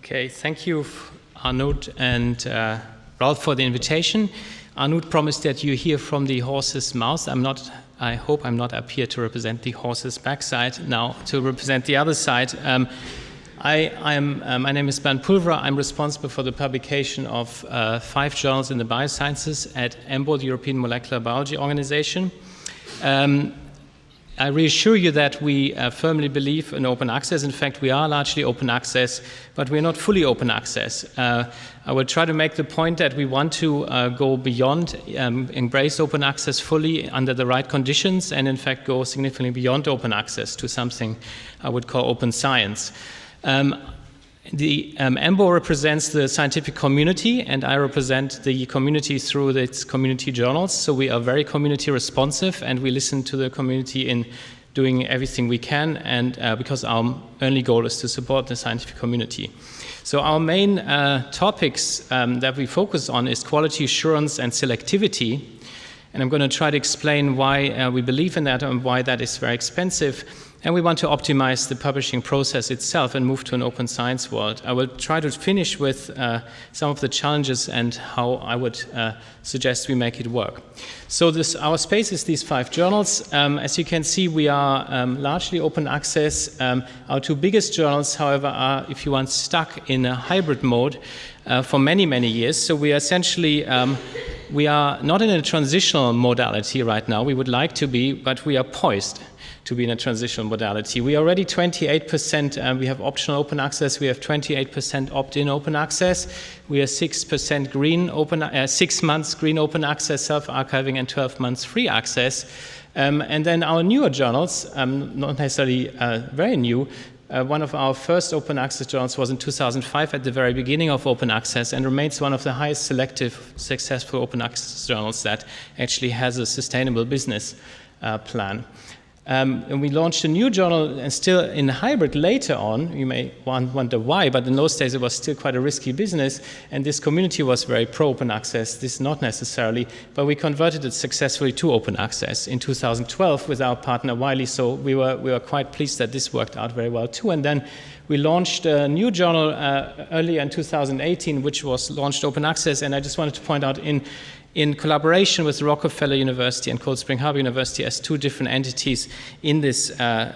Okay, thank you, Arnoud and Ralph, for the invitation. Arnoud promised that you hear from the horse's mouth. I hope I'm not up here to represent the horse's backside, now to represent the other side. My name is Bernd Pulverer. I'm responsible for the publication of 5 journals in the biosciences at EMBO, the European Molecular Biology Organization. I reassure you that we firmly believe in open access. In fact, we are largely open access, but we're not fully open access. I will try to make the point that we want to go beyond, embrace open access fully under the right conditions, and in fact go significantly beyond open access to something I would call open science. The EMBO represents the scientific community, and I represent the community through its community journals. So we are very community responsive, and we listen to the community in doing everything we can, and because our only goal is to support the scientific community. So our main topics that we focus on is quality assurance and selectivity, and I'm going to try to explain why we believe in that and why that is very expensive. And we want to optimize the publishing process itself and move to an open science world. I will try to finish with some of the challenges and how I would suggest we make it work. So our space is these 5 journals. As you can see, we are largely open access. Our 2 biggest journals, however, are, if you want, stuck in a hybrid mode for many, many years. So we are essentially, we are not in a transitional modality right now. We would like to be, but we are poised to be in a transitional modality. We are already 28%, we have optional open access, we have 28% opt-in open access, we are 6% green open, 6 months green open access, self-archiving, and 12 months free access. And then our newer journals, not necessarily very new, one of our first open access journals was in 2005 at the very beginning of open access and remains one of the highest selective, successful open access journals that actually has a sustainable business plan. And we launched a new journal, and still in hybrid later on. You may wonder why, but in those days it was still quite a risky business, and this community was very pro-open access. This not necessarily, but we converted it successfully to open access in 2012 with our partner Wiley, so we were quite pleased that this worked out very well too. And then we launched a new journal earlier in 2018, which was launched open access, and I just wanted to point out in collaboration with Rockefeller University and Cold Spring Harbor University as 2 different entities in this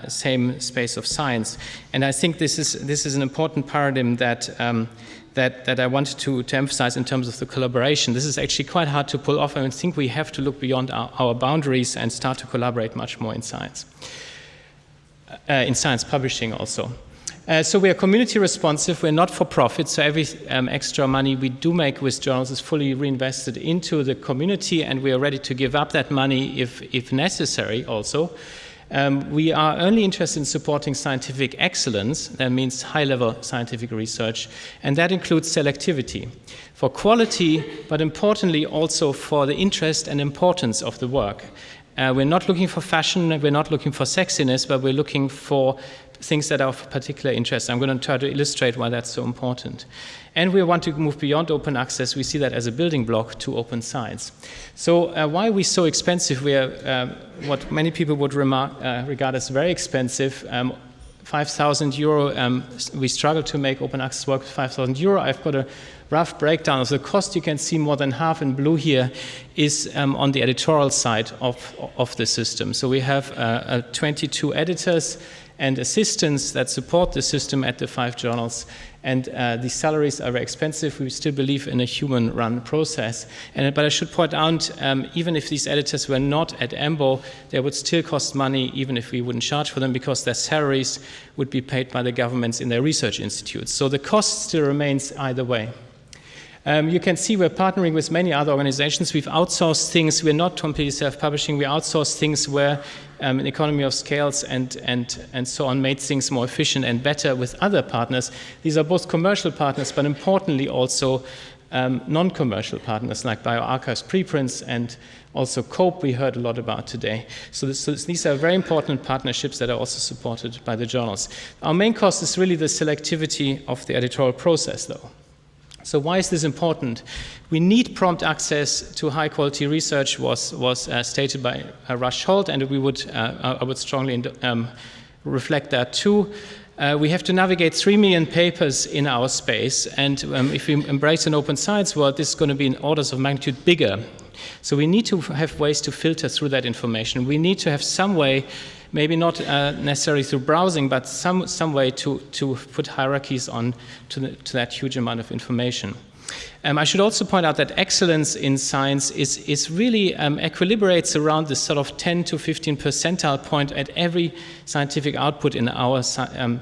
same space of science. And I think this is an important paradigm that I wanted to emphasize in terms of the collaboration. This is actually quite hard to pull off, and I think we have to look beyond our boundaries and start to collaborate much more in science publishing also. So we are community responsive, we're not for profit, so every extra money we do make with journals is fully reinvested into the community, and we are ready to give up that money if necessary also. We are only interested in supporting scientific excellence, that means high-level scientific research, and that includes selectivity for quality, but importantly also for the interest and importance of the work. We're not looking for fashion, we're not looking for sexiness, but we're looking for things that are of particular interest. I'm going to try to illustrate why that's so important. And we want to move beyond open access. We see that as a building block to open science. So why are we so expensive? We are what many people would regard as very expensive. 5,000 euro, we struggle to make open access work with 5,000 euro. I've got a rough breakdown of the cost. You can see more than half in blue here is on the editorial side of the system. So we have 22 editors and assistants that support the system at the 5 journals. And the salaries are very expensive. We still believe in a human-run process. But I should point out, even if these editors were not at EMBO, they would still cost money, even if we wouldn't charge for them, because their salaries would be paid by the governments in their research institutes. So the cost still remains either way. You can see we're partnering with many other organizations. We've outsourced things. We're not completely self-publishing. We outsource things where an economy of scales and so on made things more efficient and better with other partners. These are both commercial partners, but importantly also non-commercial partners like bioRxives, Pre-prints, and also COPE we heard a lot about today. So these are very important partnerships that are also supported by the journals. Our main cost is really the selectivity of the editorial process, though. So why is this important? We need prompt access to high-quality research was stated by Rush Holt, and I would strongly reflect that too. we have to navigate 3 million papers in our space, and if we embrace an open science world, this is going to be in orders of magnitude bigger. So we need to have ways to filter through that information. We need to have some way, maybe not necessarily through browsing, but some way to put hierarchies on to that huge amount of information. I should also point out that excellence in science is really equilibrates around this sort of 10 to 15 percentile point at every scientific output in our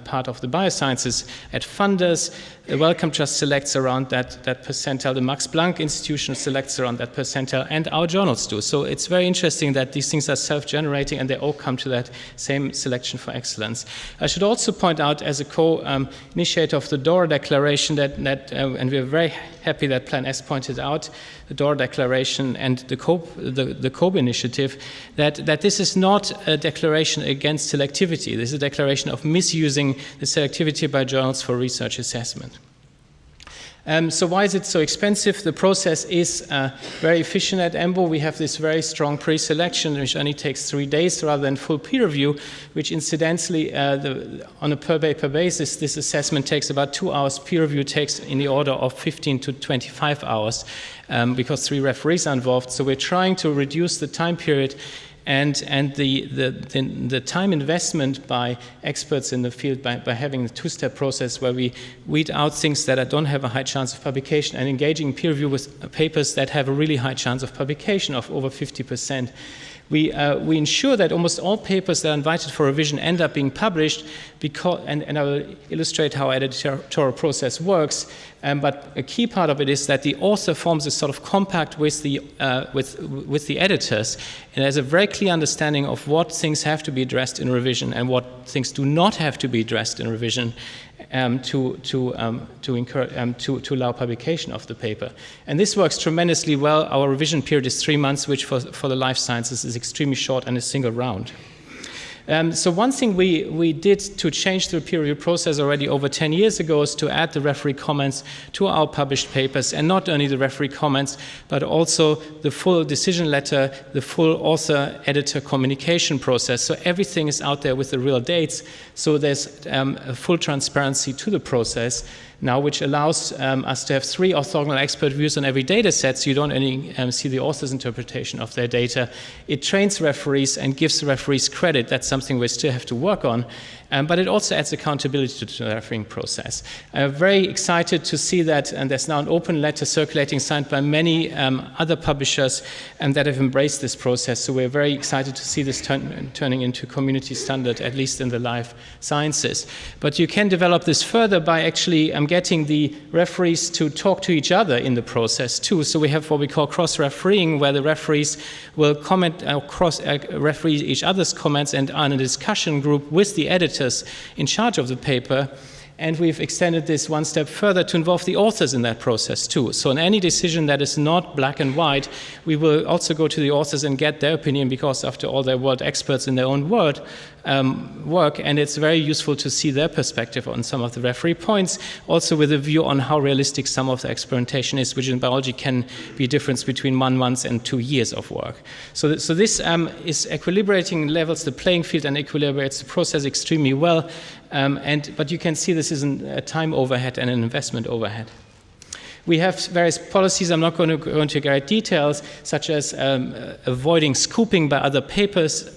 part of the biosciences. At funders, the Wellcome Trust selects around that percentile, the Max Planck Institution selects around that percentile, and our journals do. So it's very interesting that these things are self-generating and they all come to that same selection for excellence. I should also point out, as a co-initiator of the DORA Declaration, and we're very happy that Plan S pointed out, the DORA Declaration and the COPE initiative, that this is not a declaration against selectivity. This is a declaration of misusing the selectivity by journals for research assessment. So why is it so expensive? The process is very efficient at EMBO. We have this very strong pre-selection, which only takes 3 days rather than full peer review, which incidentally, on a per paper basis, this assessment takes about 2 hours. Peer review takes in the order of 15 to 25 hours because 3 referees are involved. So we're trying to reduce the time period and the time investment by experts in the field by having the 2-step process where we weed out things that don't have a high chance of publication and engaging peer review with papers that have a really high chance of publication of over 50%. We ensure that almost all papers that are invited for revision end up being published, and I will illustrate how editorial process works. But a key part of it is that the author forms a sort of compact with the editors, and has a very clear understanding of what things have to be addressed in revision and what things do not have to be addressed in revision. To allow publication of the paper. And this works tremendously well. Our revision period is 3 months, which for the life sciences is extremely short and a single round. So one thing we did to change the peer review process already over 10 years ago is to add the referee comments to our published papers, and not only the referee comments, but also the full decision letter, the full author-editor communication process. So everything is out there with the real dates, so there's a full transparency to the process now, which allows us to have 3 orthogonal expert views on every data set, so you don't only see the author's interpretation of their data. It trains referees and gives the referees credit. That's something we still have to work on. But it also adds accountability to the refereeing process. I'm very excited to see that, and there's now an open letter circulating signed by many other publishers that have embraced this process. So we're very excited to see this turning into community standard, at least in the life sciences. But you can develop this further by actually getting the referees to talk to each other in the process too. So we have what we call cross-refereeing, where the referees will comment, referee each other's comments and are in a discussion group with the editors in charge of the paper, and we've extended this 1 step further to involve the authors in that process too. So in any decision that is not black and white, we will also go to the authors and get their opinion, because after all, they're world experts in their own work, and it's very useful to see their perspective on some of the referee points, also with a view on how realistic some of the experimentation is, which in biology can be a difference between 1 month and 2 years of work. So this is equilibrating, levels the playing field and equilibrates the process extremely well, but you can see this is a time overhead and an investment overhead. We have various policies. I'm not going to go into great details, such as avoiding scooping by other papers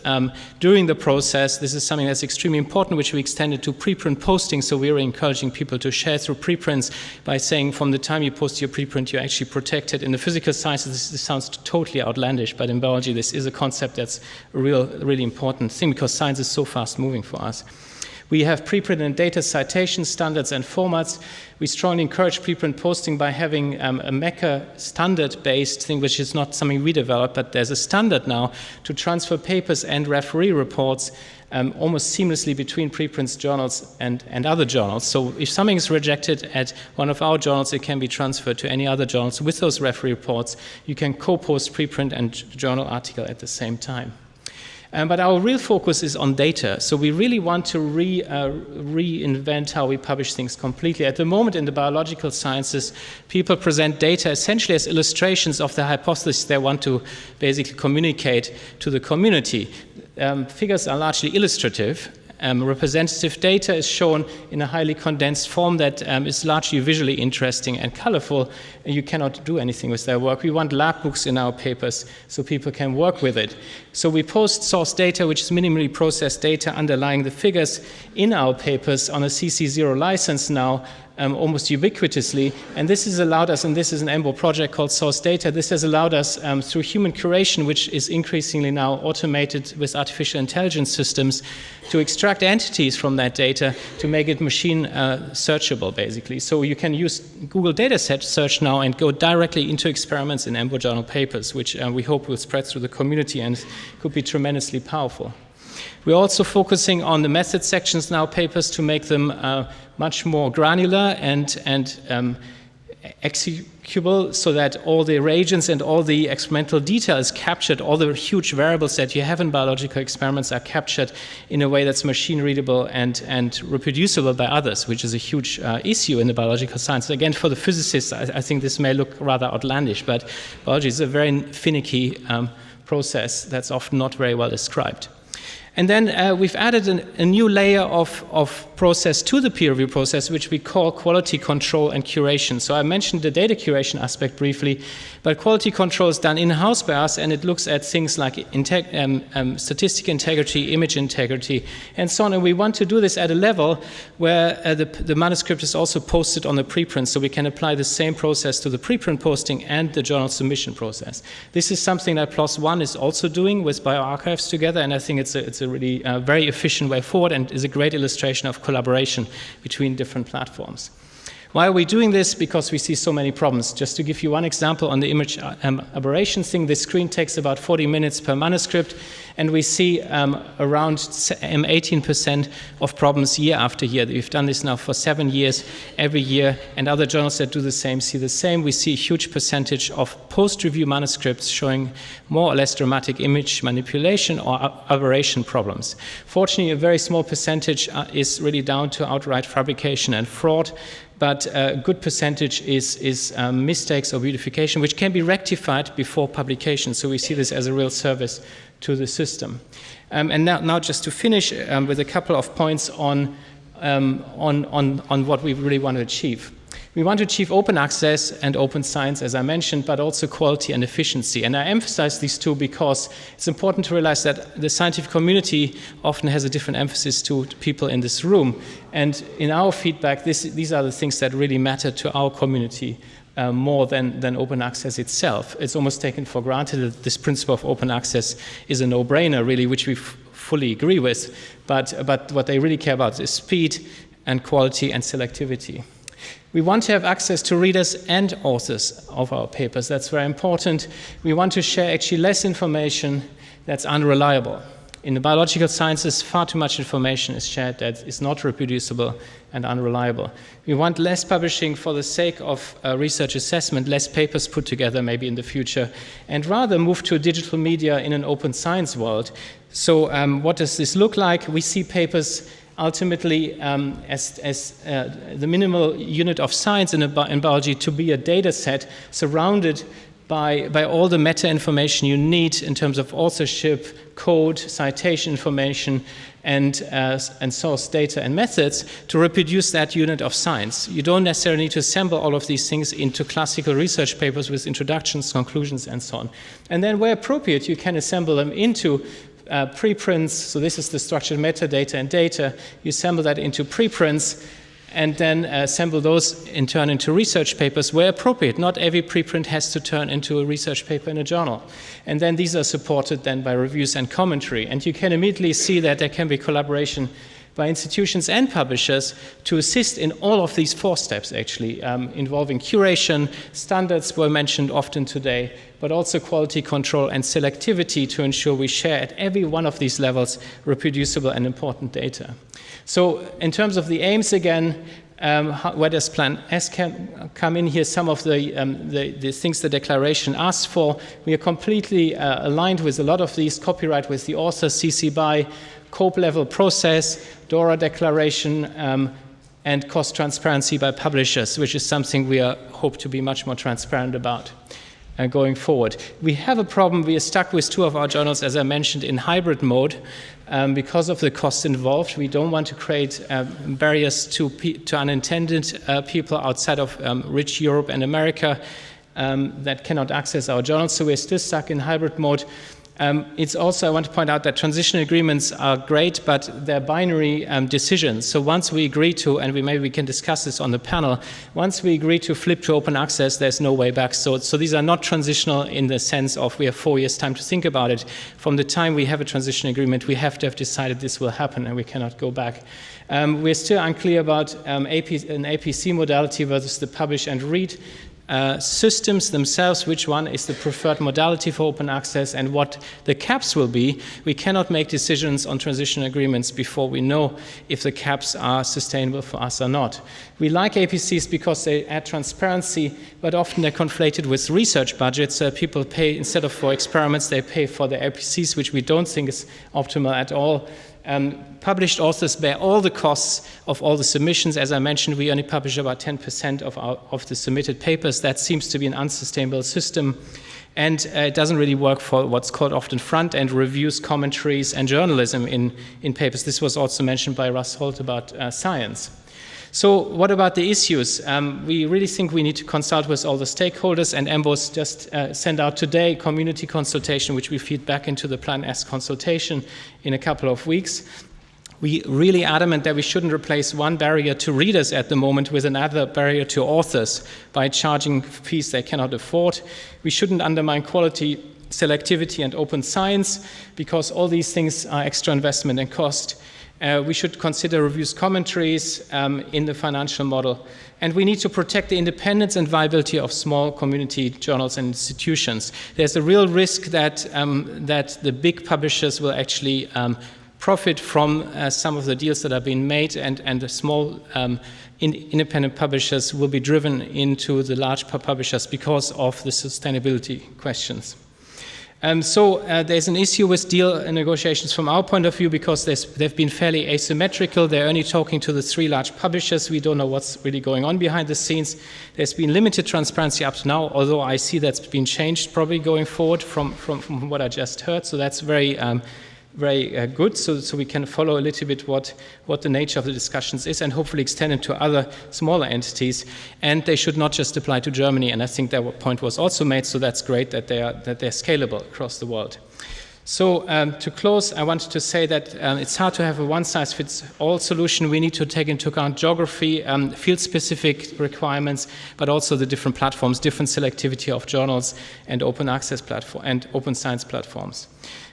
during the process. This is something that's extremely important, which we extended to preprint posting. So we're encouraging people to share through preprints by saying from the time you post your preprint, you're actually protected. In the physical sciences, this sounds totally outlandish, but in biology, this is a concept that's a really important thing, because science is so fast moving for us. We have preprint and data citation standards and formats. We strongly encourage preprint posting by having a MECA standard-based thing, which is not something we developed, but there's a standard now to transfer papers and referee reports almost seamlessly between preprints journals and other journals. So if something is rejected at one of our journals, it can be transferred to any other journals with those referee reports. You can co-post preprint and journal article at the same time. But our real focus is on data. So we really want to reinvent how we publish things completely. At the moment in the biological sciences, people present data essentially as illustrations of the hypothesis they want to basically communicate to the community. Figures are largely illustrative, representative data is shown in a highly condensed form that is largely visually interesting and colorful. You cannot do anything with their work. We want lab books in our papers so people can work with it. So we post source data, which is minimally processed data underlying the figures in our papers on a CC0 license now, almost ubiquitously, and this has allowed us, and this is an EMBO project called Source Data, this has allowed us through human curation, which is increasingly now automated with artificial intelligence systems, to extract entities from that data to make it machine searchable, basically. So you can use Google Dataset search now and go directly into experiments in EMBO journal papers, which we hope will spread through the community and could be tremendously powerful. We're also focusing on the method sections now papers to make them much more granular and executable, so that all the reagents and all the experimental detail is captured, all the huge variables that you have in biological experiments are captured in a way that's machine readable and reproducible by others, which is a huge issue in the biological science. Again, for the physicists, I think this may look rather outlandish, but biology is a very finicky process that's often not very well described. And then we've added a new layer of process to the peer review process, which we call quality control and curation. So I mentioned the data curation aspect briefly, but quality control is done in-house by us, and it looks at things like statistic integrity, image integrity, and so on. And we want to do this at a level where the manuscript is also posted on the preprint, so we can apply the same process to the preprint posting and the journal submission process. This is something that PLOS ONE is also doing with bioarchives together, and I think it's a really very efficient way forward and is a great illustration of collaboration between different platforms. Why are we doing this? Because we see so many problems. Just to give you one example on the image aberration thing, this screen takes about 40 minutes per manuscript, and we see around 18% of problems year after year. We've done this now for 7 years, every year, and other journals that do the same see the same. We see a huge percentage of post-review manuscripts showing more or less dramatic image manipulation or aberration problems. Fortunately, a very small percentage is really down to outright fabrication and fraud, but a good percentage is mistakes or beautification, which can be rectified before publication. So we see this as a real service to the system. And now just to finish with a couple of points on what we really want to achieve. We want to achieve open access and open science, as I mentioned, but also quality and efficiency. And I emphasize these two because it's important to realize that the scientific community often has a different emphasis to people in this room. And in our feedback, these are the things that really matter to our community more than open access itself. It's almost taken for granted that this principle of open access is a no-brainer, really, which we fully agree with. But what they really care about is speed and quality and selectivity. We want to have access to readers and authors of our papers. That's very important. We want to share actually less information that's unreliable. In the biological sciences, far too much information is shared that is not reproducible and unreliable. We want less publishing for the sake of research assessment, less papers put together maybe in the future, and rather move to digital media in an open science world. So what does this look like? We see papers ultimately as the minimal unit of science in biology to be a data set surrounded by all the meta information you need in terms of authorship, code, citation information, and source data and methods to reproduce that unit of science. You don't necessarily need to assemble all of these things into classical research papers with introductions, conclusions, and so on. And then where appropriate, you can assemble them into preprints. So this is the structured metadata and data. You assemble that into preprints and then assemble those in turn into research papers where appropriate. Not every preprint has to turn into a research paper in a journal. And then these are supported then by reviews and commentary. And you can immediately see that there can be collaboration by institutions and publishers to assist in all of these 4 steps, actually, involving curation, standards were mentioned often today, but also quality control and selectivity to ensure we share at every one of these levels reproducible and important data. So in terms of the aims again, where does Plan S come in here? Some of the things the declaration asks for. We are completely aligned with a lot of these: copyright with the author, CC BY, COPE level process, DORA declaration, and cost transparency by publishers, which is something we hope to be much more transparent about. going forward. We have a problem. We are stuck with 2 of our journals, as I mentioned, in hybrid mode because of the cost involved. We don't want to create barriers to unintended people outside of rich Europe and America that cannot access our journals. So we're still stuck in hybrid mode. It's also, I want to point out that transition agreements are great, but they're binary decisions. So once we agree to, and maybe we can discuss this on the panel, once we agree to flip to open access, there's no way back. So these are not transitional in the sense of we have 4 years time to think about it. From the time we have a transition agreement, we have to have decided this will happen and we cannot go back. We're still unclear about an APC modality versus the publish and read. Systems themselves, which one is the preferred modality for open access and what the caps will be. We cannot make decisions on transition agreements before we know if the caps are sustainable for us or not. We like APCs because they add transparency, but often they're conflated with research budgets. People pay, instead of for experiments, they pay for the APCs, which we don't think is optimal at all. Published authors bear all the costs of all the submissions. As I mentioned, we only publish about 10% of the submitted papers. That seems to be an unsustainable system. And it doesn't really work for what's called often front-end reviews, commentaries, and journalism in papers. This was also mentioned by Rush Holt about science. So what about the issues? We really think we need to consult with all the stakeholders, and EMBO's just sent out today community consultation, which we feed back into the Plan S consultation in a couple of weeks. We really adamant that we shouldn't replace one barrier to readers at the moment with another barrier to authors by charging fees they cannot afford. We shouldn't undermine quality, selectivity, and open science, because all these things are extra investment and cost. We should consider reviews commentaries in the financial model. And we need to protect the independence and viability of small community journals and institutions. There's a real risk that, that the big publishers will actually profit from some of the deals that are being made, and the small independent publishers will be driven into the large publishers because of the sustainability questions. So there's an issue with deal negotiations from our point of view, because they've been fairly asymmetrical. They're only talking to the 3 large publishers. We don't know what's really going on behind the scenes. There's been limited transparency up to now, although I see that's been changed probably going forward from what I just heard. So that's very good, so we can follow a little bit what the nature of the discussions is, and hopefully extend it to other smaller entities. And they should not just apply to Germany, and I think that point was also made, so that's great that they're scalable across the world. So to close, I wanted to say that it's hard to have a one-size-fits-all solution. We need to take into account geography, field-specific requirements, but also the different platforms, different selectivity of journals, and open access platform and open science platforms.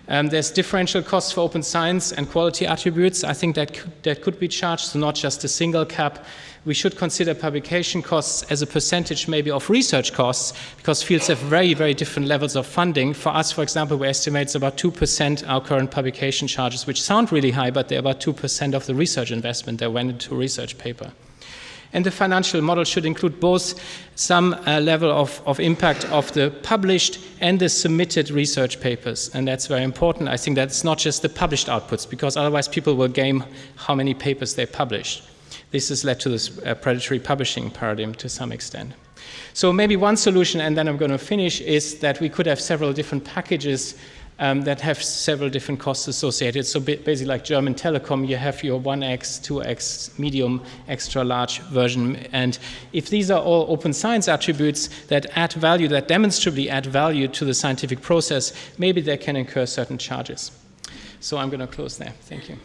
There's differential costs for open science and quality attributes. I think that could be charged, so not just a single cap. We should consider publication costs as a percentage maybe of research costs, because fields have very, very different levels of funding. For us, for example, we estimate it's about 2% our current publication charges, which sound really high, but they're about 2% of the research investment that went into a research paper. And the financial model should include both some level of impact of the published and the submitted research papers. And that's very important. I think that's not just the published outputs, because otherwise people will game how many papers they published. This has led to this predatory publishing paradigm to some extent. So maybe one solution, and then I'm going to finish, is that we could have several different packages that have several different costs associated. So basically like German Telecom, you have your 1x, 2x, medium, extra large version. And if these are all open science attributes that add value, that demonstrably add value to the scientific process, maybe they can incur certain charges. So I'm going to close there. Thank you.